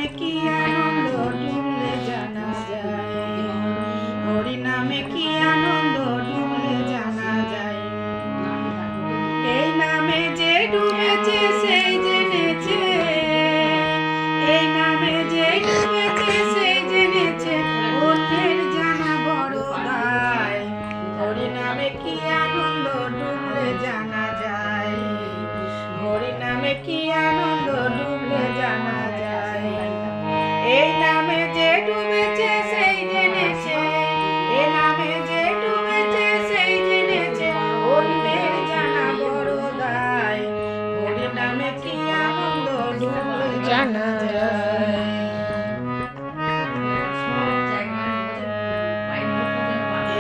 নামে কি আনন্দ ডুবলে জানা যায়, হরি নামে কি আনন্দ ডুবলে জানা যায়। এই নামে যে ডুবেছে সেই জেনেছে, এই নামে যে ডুবেছে সেই জেনেছে, অন্যের জানা বড় দায়। হরি নামে কি আনন্দ ডুবলে জানা যায়, হরি নামে কি আনন্দ ডুবলে জানা যায়। এই নামে যে ডুবেছে সেই জেনেছে, এই নামে যে ডুবেছে সেই জেনেছে, অন্যের জানা বড় দায়। হরি নামে কি আনন্দ ডুবলে জানা যায়।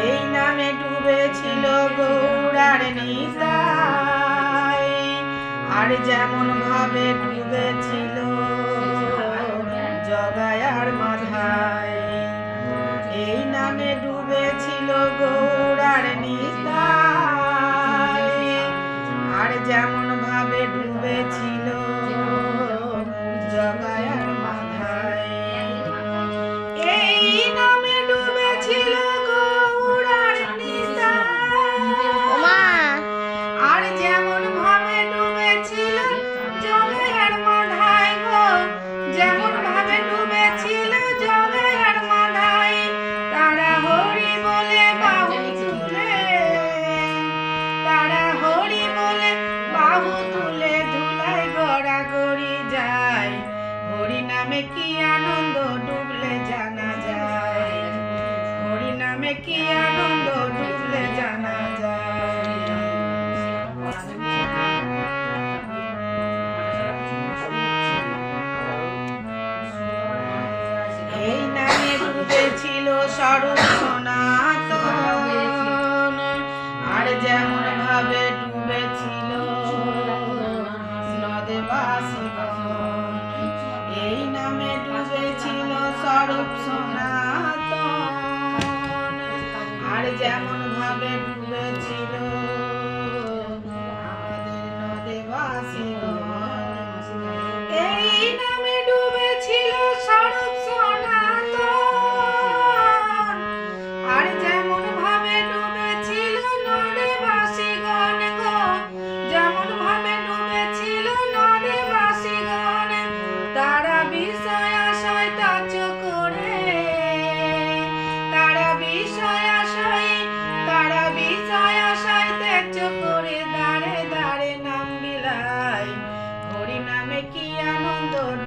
এই নামে ডুবেছিল গৌড়ার নিতাই, আর যেমন ভাবে ডুবেছিল জগাই আর মাধাই। এই নামে ডুবেছিল গৌড়ার নিতাই, আর যেমন ভাবে ডুবেছিল জগাই আর মাধাই। এই নামে ডুবেছিল গৌড়ার নিতাই, আর যেমন ভাবে ডুবেছিল জগাই আর মাধাই গো, যেমন ভাবে ডুবেছিল জগাই আর মাধাই। তারা হরি বলে বাহু তুলে, তারা হরি বলে বাহু তুলে ধুলায় গড়াগড়ি যায়। হরি নামে কি আনন্দ ডুবলে জানা যায়, হরি নামে কি আনন্দ ডুবলে জানা যায়। এই নামে ডুবেছিল স্বরূপ সনাতন, আর যেমন ভাবে ডুবেছিল নদে বাসিগণ। এই নামে ডুবেছিল স্বরূপ সনাতন, আর যেমন ভাবে ডুবেছিল আমাদের নদে বাসিগণ। এই